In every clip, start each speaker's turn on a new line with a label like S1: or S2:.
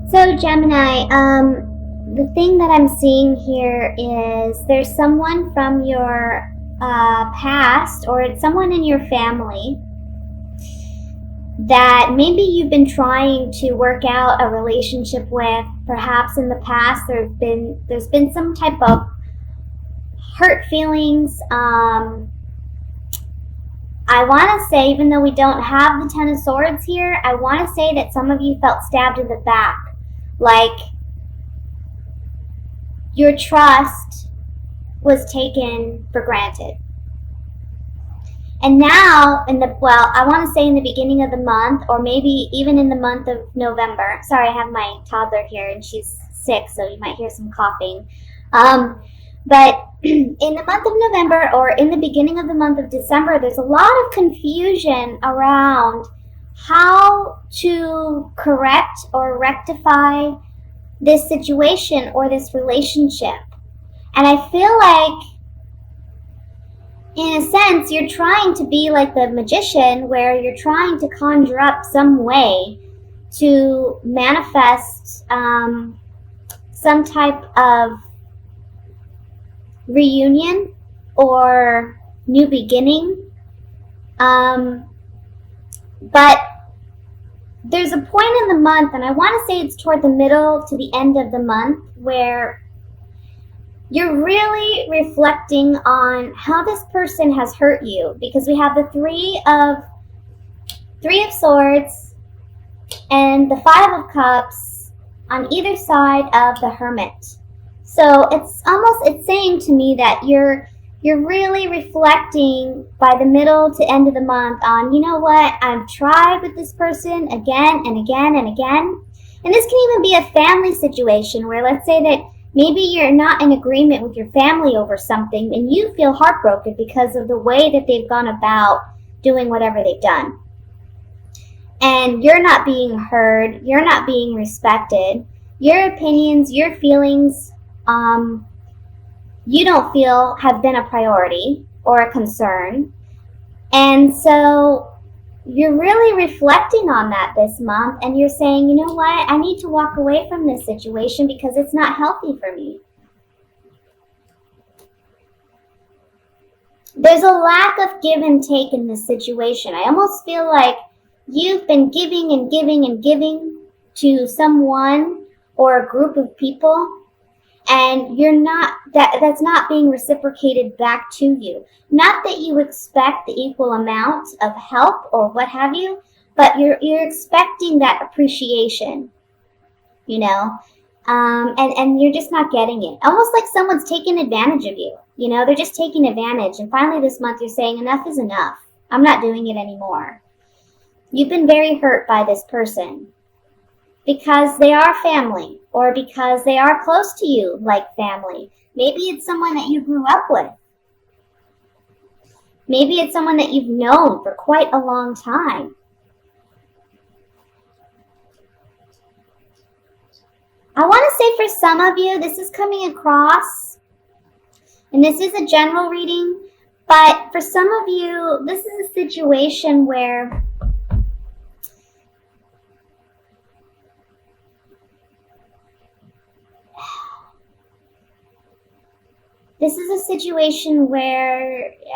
S1: So Gemini, the thing that I'm seeing here is there's someone from your past, or it's someone in your family that maybe you've been trying to work out a relationship with. Perhaps in the past there's been some type of hurt feelings. I want to say, even though we don't have the Ten of Swords here, I want to say that some of you felt stabbed in the back. Like your trust was taken for granted. And now, I want to say in the beginning of the month, or maybe even in the month of November. Sorry, I have my toddler here and she's sick, so you might hear some coughing. But in the month of November, or in the beginning of the month of December, there's a lot of confusion around how to correct or rectify this situation or this relationship. And I feel like, in a sense, you're trying to be like the magician, where you're trying to conjure up some way to manifest some type of reunion or new beginning. But there's a point in the month, and I want to say it's toward the middle to the end of the month, where you're really reflecting on how this person has hurt you, because we have the Three of Swords and the Five of Cups on either side of the Hermit. So it's saying to me that you're really reflecting by the middle to end of the month on, you know what, I've tried with this person again and again and again. And this can even be a family situation where, let's say that maybe you're not in agreement with your family over something and you feel heartbroken because of the way that they've gone about doing whatever they've done. And you're not being heard, you're not being respected. Your opinions, your feelings, you don't feel have been a priority or a concern. And so you're really reflecting on that this month, and you're saying, you know what, I need to walk away from this situation because it's not healthy for me. There's a lack of give and take in this situation. I almost feel like you've been giving and giving and giving to someone or a group of people, and that's not being reciprocated back to you. Not that you expect the equal amount of help or what have you, but you're expecting that appreciation, you know, and you're just not getting it. Almost like someone's taking advantage of you. You know, they're just taking advantage. And finally this month you're saying, enough is enough. I'm not doing it anymore. You've been very hurt by this person because they are family, or because they are close to you like family. Maybe it's someone that you grew up with. Maybe it's someone that you've known for quite a long time. I want to say, for some of you, this is coming across, and this is a general reading, but for some of you, this is a situation where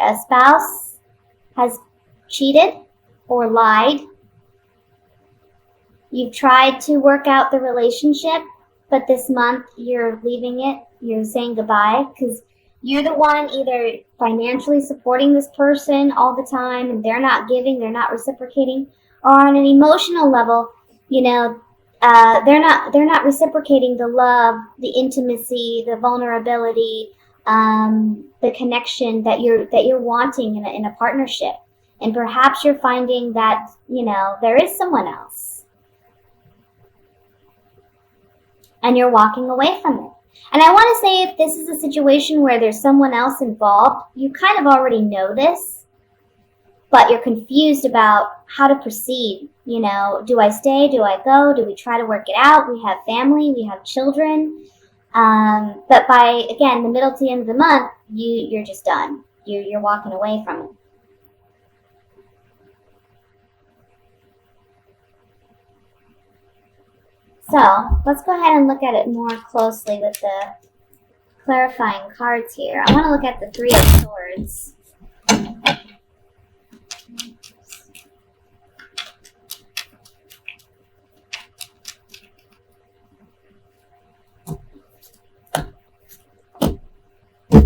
S1: a spouse has cheated or lied. You've tried to work out the relationship, but this month you're leaving it. You're saying goodbye because you're the one either financially supporting this person all the time and they're not giving, they're not reciprocating, or on an emotional level, you know, they're not reciprocating the love, the intimacy, the vulnerability, the connection that you're wanting in a partnership. And perhaps you're finding that, you know, there is someone else, and you're walking away from it. And I want to say, if this is a situation where there's someone else involved, you kind of already know this, but you're confused about how to proceed. You know, do I stay? Do I go? Do we try to work it out? We have family, we have children. But by, again, the middle to the end of the month, you're just done. You're walking away from it. So let's go ahead and look at it more closely with the clarifying cards here. I want to look at the Three of Swords.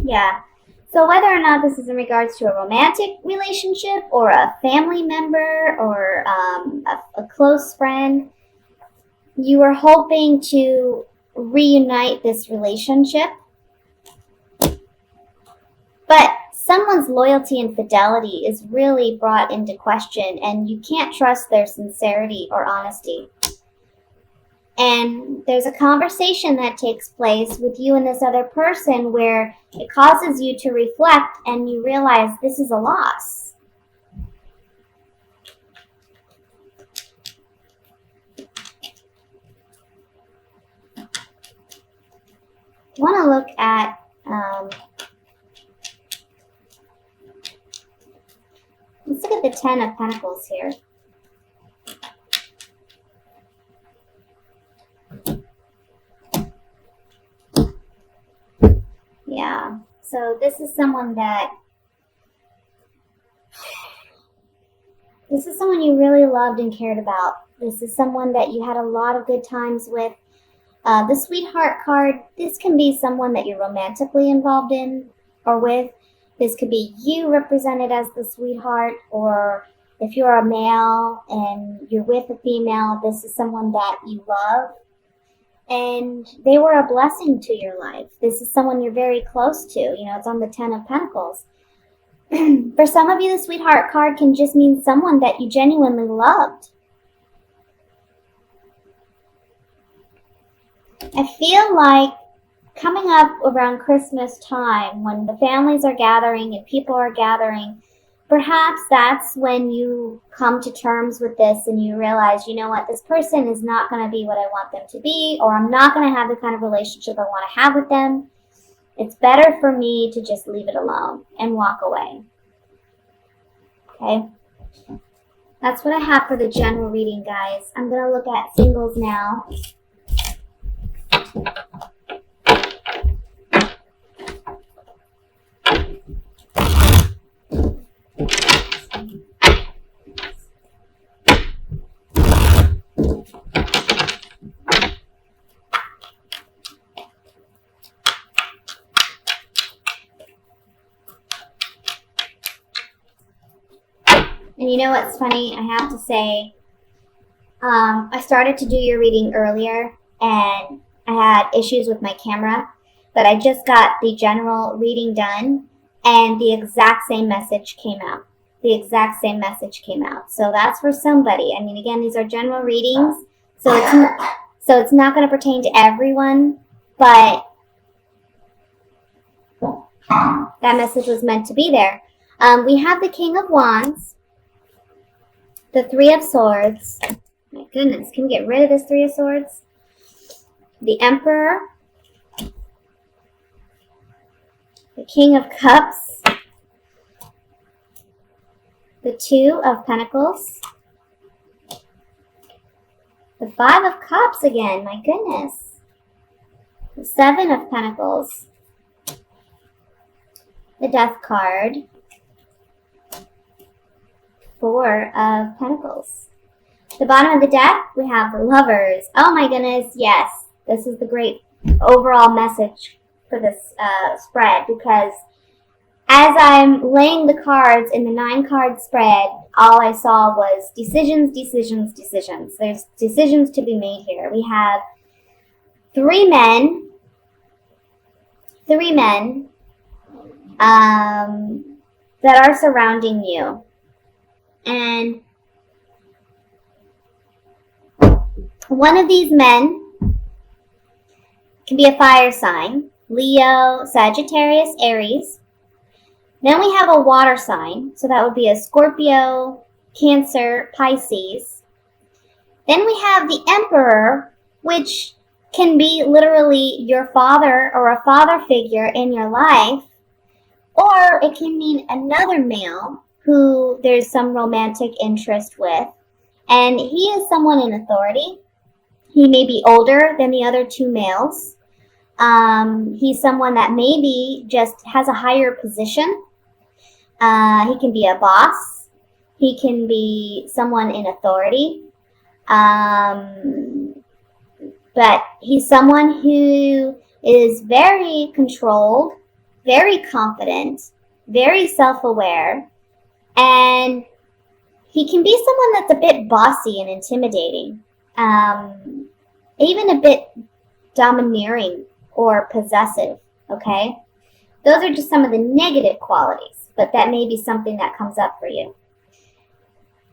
S1: Yeah. So whether or not this is in regards to a romantic relationship or a family member or a close friend, you are hoping to reunite this relationship. But someone's loyalty and fidelity is really brought into question, and you can't trust their sincerity or honesty. And there's a conversation that takes place with you and this other person where it causes you to reflect and you realize this is a loss. I want to look at let's look at the Ten of Pentacles here. Yeah, so this is someone you really loved and cared about. This is someone that you had a lot of good times with. The Sweetheart card, this can be someone that you're romantically involved in or with. This could be you represented as the sweetheart, or if you're a male and you're with a female, this is someone that you love. And they were a blessing to your life. This is someone you're very close to. You know, it's on the Ten of Pentacles. For some of you, the Sweetheart card can just mean someone that you genuinely loved. I feel like coming up around Christmas time, when the families are gathering and people are gathering, perhaps that's when you come to terms with this and you realize, you know what, this person is not going to be what I want them to be, or I'm not going to have the kind of relationship I want to have with them. It's better for me to just leave it alone and walk away. Okay? That's what I have for the general reading, guys. I'm going to look at singles now. And you know what's funny? I have to say, I started to do your reading earlier, and I had issues with my camera, but I just got the general reading done, and the exact same message came out. The exact same message came out. So that's for somebody. I mean, again, these are general readings, so it's not going to pertain to everyone, but that message was meant to be there. We have the King of Wands, the Three of Swords. My goodness, can we get rid of this Three of Swords? The Emperor, the King of Cups, the Two of Pentacles, the Five of Cups again, my goodness, the Seven of Pentacles, the Death card, Four of Pentacles. The bottom of the deck, we have the Lovers. Oh my goodness, yes. This is the great overall message for this spread, because as I'm laying the cards in the 9-card spread, all I saw was decisions, decisions, decisions. There's decisions to be made here. We have three men that are surrounding you. And one of these men can be a fire sign, Leo, Sagittarius, Aries. Then we have a water sign, so that would be a Scorpio, Cancer, Pisces. Then we have the Emperor, which can be literally your father or a father figure in your life, or it can mean another male who there's some romantic interest with, and he is someone in authority. He may be older than the other two males. He's someone that maybe just has a higher position. He can be a boss. He can be someone in authority. But he's someone who is very controlled, very confident, very self-aware, and he can be someone that's a bit bossy and intimidating, even a bit domineering or possessive, okay? Those are just some of the negative qualities, but that may be something that comes up for you.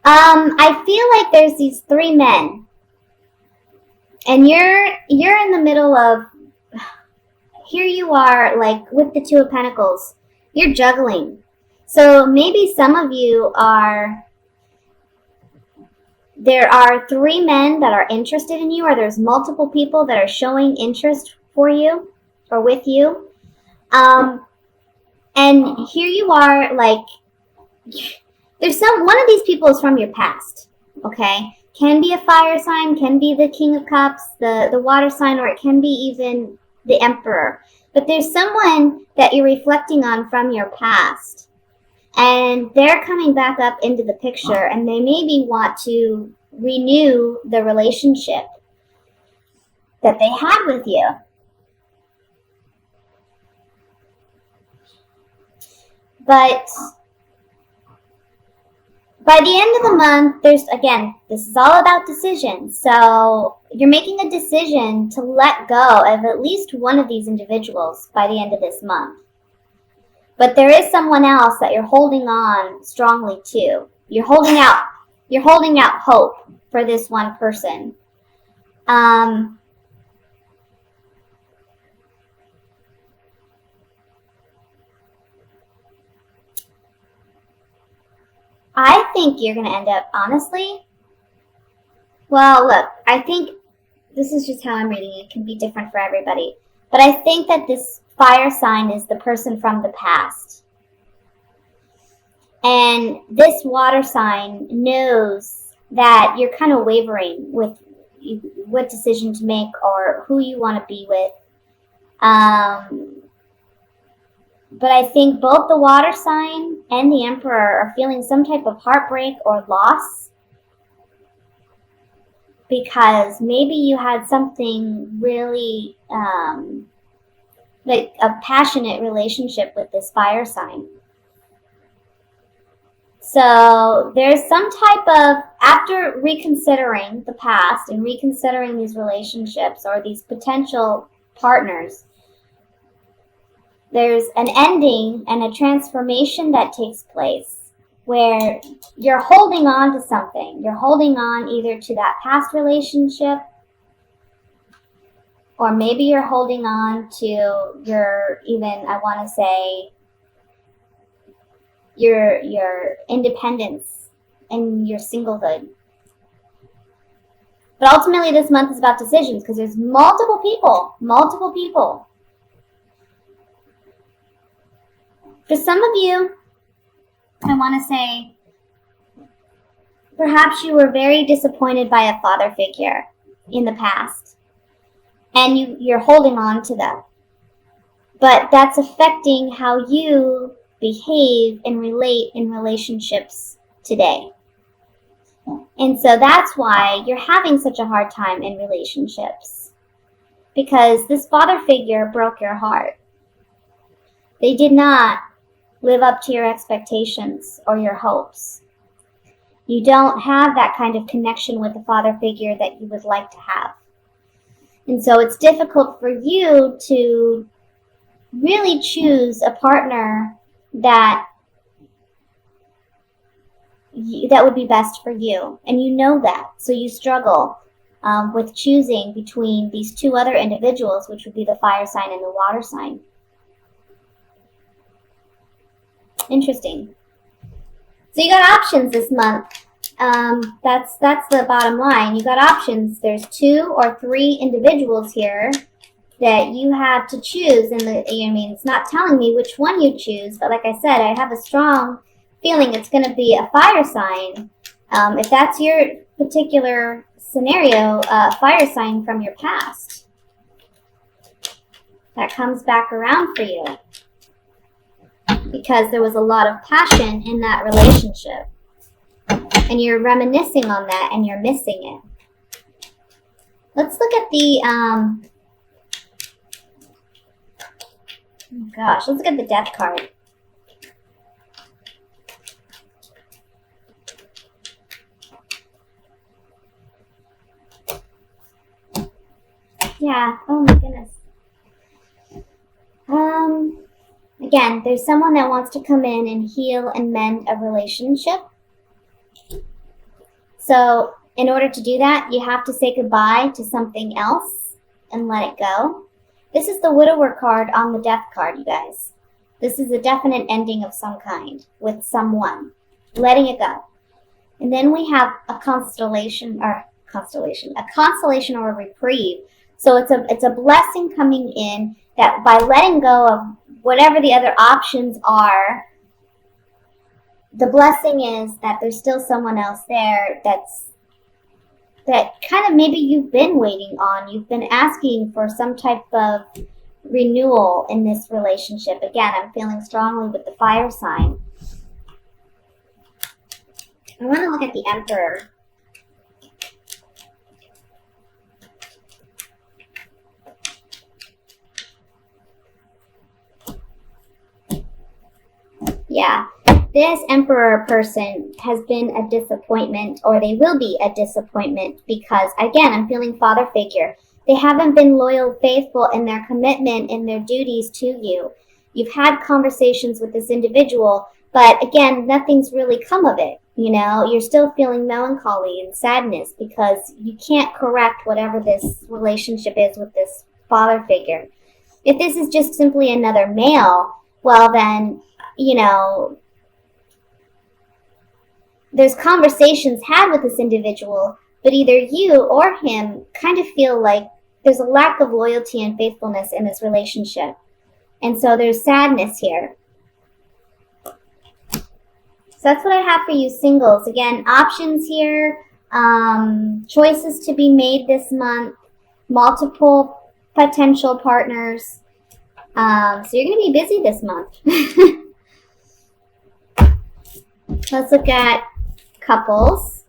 S1: I feel like there's these three men, and you're in the middle of, here you are, like with the Two of Pentacles, you're juggling. So maybe some of you there are three men that are interested in you, or there's multiple people that are showing interest for you or with you. And here you are, like, there's one of these people is from your past, okay? Can be a fire sign, can be the King of Cups, the water sign, or it can be even the Emperor. But there's someone that you're reflecting on from your past, and they're coming back up into the picture, and they maybe want to renew the relationship that they had with you. But by the end of the month, this is all about decisions. So you're making a decision to let go of at least one of these individuals by the end of this month. But there is someone else that you're holding on strongly to. You're holding out hope for this one person. I think you're going to end up, honestly, well, look, I think this is just how I'm reading it. It can be different for everybody. But I think that this fire sign is the person from the past. And this water sign knows that you're kind of wavering with what decision to make or who you want to be with. But I think both the water sign and the Emperor are feeling some type of heartbreak or loss, because maybe you had something really, like a passionate relationship with this fire sign. So there's some type of, after reconsidering the past and reconsidering these relationships or these potential partners, there's an ending and a transformation that takes place where you're holding on to something. You're holding on either to that past relationship, or maybe you're holding on to your independence and your singlehood. But ultimately this month is about decisions, because there's multiple people. For some of you, I want to say, perhaps you were very disappointed by a father figure in the past, and you're holding on to that. But that's affecting how you behave and relate in relationships today. And so that's why you're having such a hard time in relationships, because this father figure broke your heart. They did not live up to your expectations or your hopes. You don't have that kind of connection with the father figure that you would like to have. And so it's difficult for you to really choose a partner that would be best for you. And you know that. So you struggle with choosing between these two other individuals, which would be the fire sign and the water sign. Interesting. So you got options this month. That's the bottom line. You got options. There's 2 or 3 individuals here that you have to choose. And it's not telling me which one you choose, but like I said, I have a strong feeling it's going to be a fire sign. If that's your particular scenario, fire sign from your past that comes back around for you because there was a lot of passion in that relationship and you're reminiscing on that and you're missing it. Let's look at the let's look at the Death card. Yeah, oh my goodness. Again, there's someone that wants to come in and heal and mend a relationship. So in order to do that, you have to say goodbye to something else and let it go. This is the Widower card on the Death card, you guys. This is a definite ending of some kind with someone, letting it go. And then we have a constellation or a reprieve. So it's a blessing coming in that by letting go of whatever the other options are, the blessing is that there's still someone else there that kind of maybe you've been waiting on. You've been asking for some type of renewal in this relationship. Again, I'm feeling strongly with the fire sign. I want to look at the Emperor. Yeah, this Emperor person has been a disappointment, or they will be a disappointment because, again, I'm feeling father figure. They haven't been loyal, faithful in their commitment and their duties to you. You've had conversations with this individual, but again, nothing's really come of it. You know, you're still feeling melancholy and sadness because you can't correct whatever this relationship is with this father figure. If this is just simply another male, well then, you know, there's conversations had with this individual, but either you or him kind of feel like there's a lack of loyalty and faithfulness in this relationship. And so there's sadness here. So that's what I have for you singles. Again, options here, choices to be made this month, multiple potential partners. So you're going to be busy this month. Let's look at couples.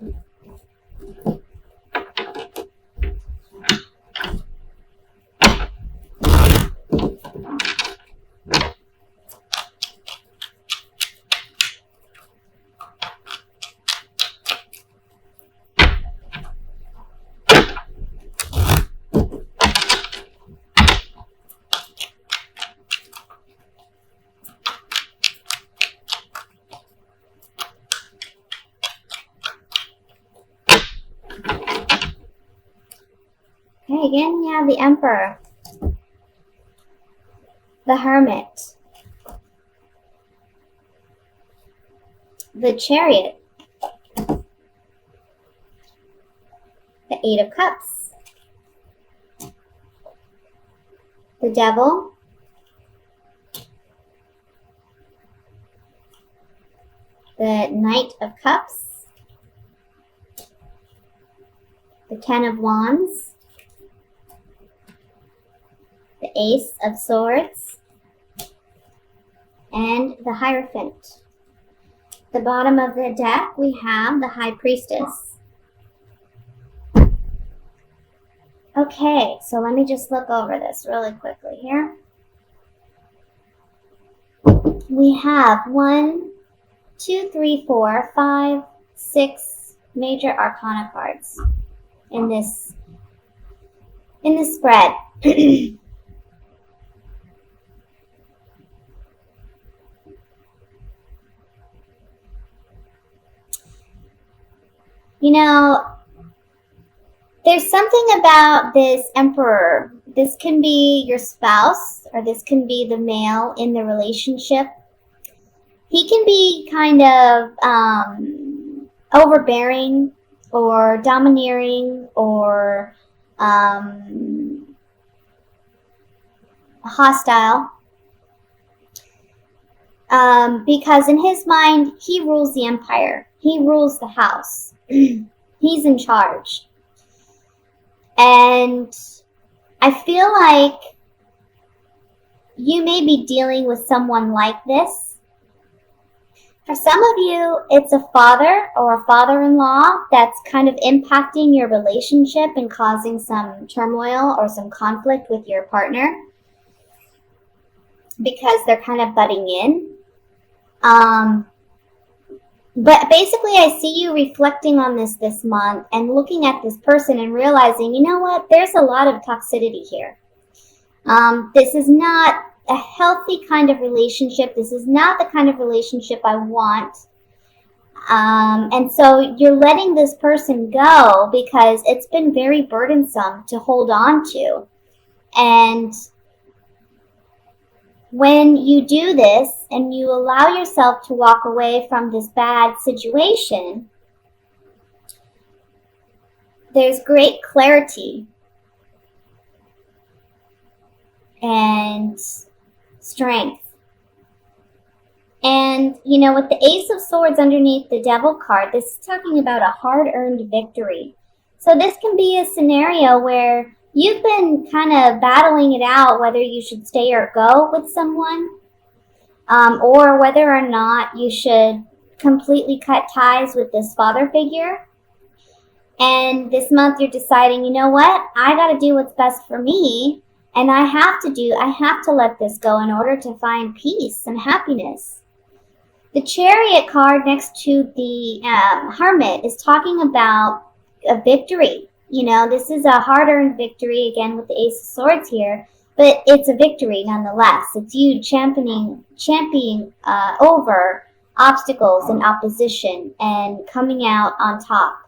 S1: Okay, again, we have the Emperor, the Hermit, the Chariot, the Eight of Cups, the Devil, the Knight of Cups, the Ten of Wands, the Ace of Swords, and the Hierophant. The bottom of the deck, we have the High Priestess. Okay, so let me just look over this really quickly here. We have 1, 2, 3, 4, 5, 6 major arcana cards in this spread. You know, there's something about this Emperor. This can be your spouse, or this can be the male in the relationship. He can be kind of overbearing or domineering or hostile. Because in his mind, he rules the empire. He rules the house. He's in charge. And I feel like you may be dealing with someone like this. For some of you, it's a father or a father-in-law that's kind of impacting your relationship and causing some turmoil or some conflict with your partner because they're kind of butting in. But basically, I see you reflecting on this month and looking at this person and realizing, you know what, there's a lot of toxicity here. This is not a healthy kind of relationship. This is not the kind of relationship I want. And so you're letting this person go because it's been very burdensome to hold on to. And when you do this and you allow yourself to walk away from this bad situation, there's great clarity and strength. And, you know, with the Ace of Swords underneath the Devil card, this is talking about a hard-earned victory. So this can be a scenario where you've been kind of battling it out whether you should stay or go with someone, or whether or not you should completely cut ties with this father figure. And this month you're deciding, you know what, I got to do what's best for me, and I have to let this go in order to find peace and happiness. The Chariot card next to the Hermit is talking about a victory. You know, this is a hard-earned victory, again, with the Ace of Swords here, but it's a victory nonetheless. It's you championing over obstacles and opposition and coming out on top.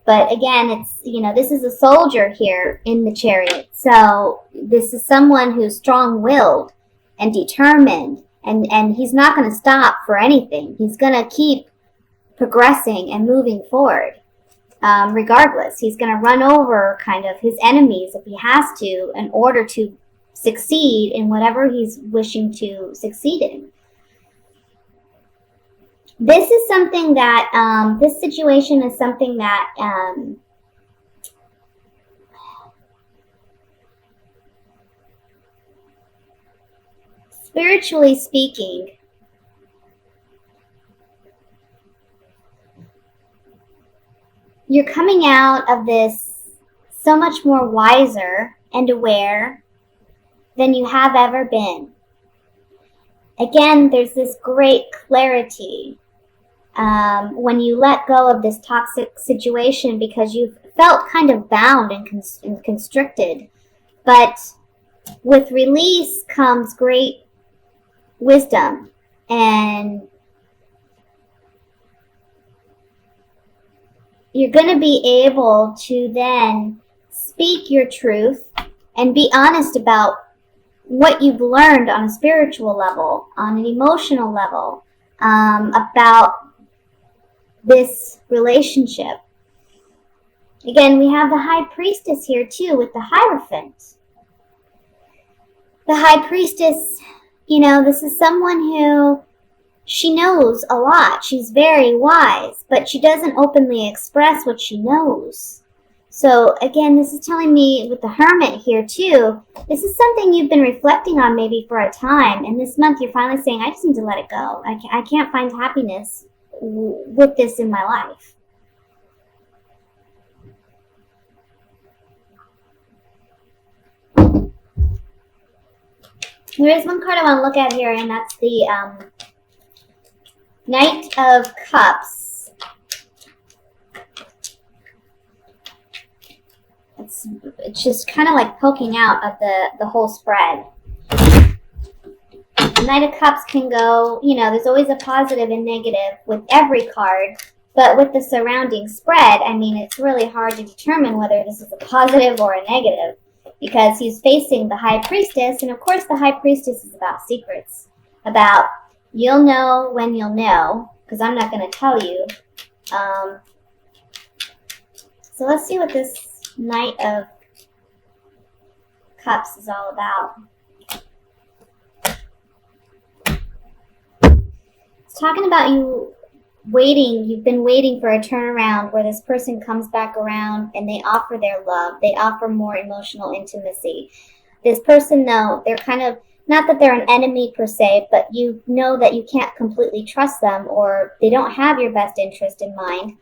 S1: But again, it's, you know, this is a soldier here in the Chariot. So this is someone who's strong-willed and determined, and he's not going to stop for anything. He's going to keep progressing and moving forward. Regardless, he's going to run over kind of his enemies if he has to in order to succeed in whatever he's wishing to succeed in. This is something that, this situation is something that, spiritually speaking, you're coming out of this so much more wiser and aware than you have ever been. Again, there's this great clarity when you let go of this toxic situation because you've felt kind of bound and constricted. But with release comes great wisdom, and you're going to be able to then speak your truth and be honest about what you've learned on a spiritual level, on an emotional level, about this relationship. Again, we have the High Priestess here too with the Hierophant. The High Priestess, you know, this is someone who, she knows a lot. She's very wise, but she doesn't openly express what she knows. So again, this is telling me with the Hermit here too, this is something you've been reflecting on maybe for a time. And this month you're finally saying, I just need to let it go. I can't find happiness with this in my life. There is one card I want to look at here, and that's the Knight of Cups. It's just kind of like poking out of the whole spread. The Knight of Cups can go, you know, there's always a positive and negative with every card, but with the surrounding spread, I mean, it's really hard to determine whether this is a positive or a negative because he's facing the High Priestess, and of course the High Priestess is about secrets, about you'll know when you'll know, because I'm not going to tell you. So let's see what this Knight of Cups is all about. It's talking about you you've been waiting for a turnaround where this person comes back around and they offer their love. They offer more emotional intimacy. This person, though, they're kind of, not that they're an enemy per se, but you know that you can't completely trust them, or they don't have your best interest in mind.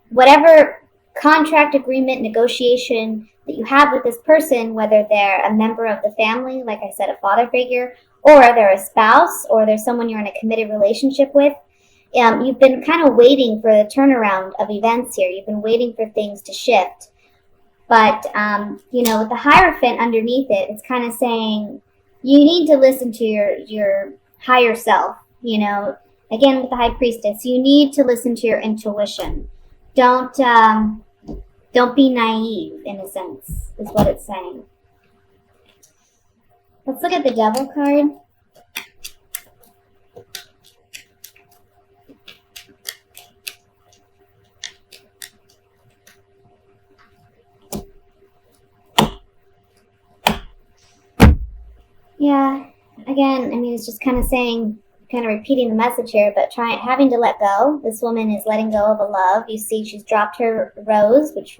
S1: Whatever contract, agreement, negotiation that you have with this person, whether they're a member of the family, like I said, a father figure, or they're a spouse, or they're someone you're in a committed relationship with, you've been kind of waiting for the turnaround of events here. You've been waiting for things to shift. But, with the Hierophant underneath it, it's kind of saying you need to listen to your higher self. Again, with the High Priestess, you need to listen to your intuition. Don't be naive, in a sense, is what it's saying. Let's look at the Devil card. Yeah, again, it's just kind of saying, kind of repeating the message here, but having to let go. This woman is letting go of a love. You see she's dropped her rose, which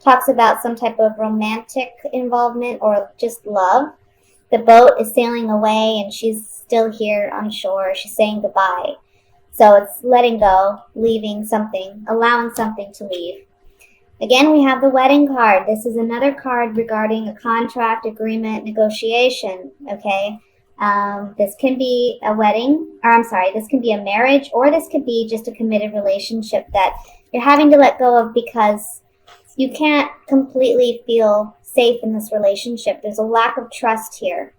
S1: talks about some type of romantic involvement or just love. The boat is sailing away and she's still here on shore. She's saying goodbye. So it's letting go, leaving something, allowing something to leave. Again, we have the Wedding card. This is another card regarding a contract, agreement, negotiation, okay? This can be a wedding, this can be a marriage, or this could be just a committed relationship that you're having to let go of because you can't completely feel safe in this relationship. There's a lack of trust here.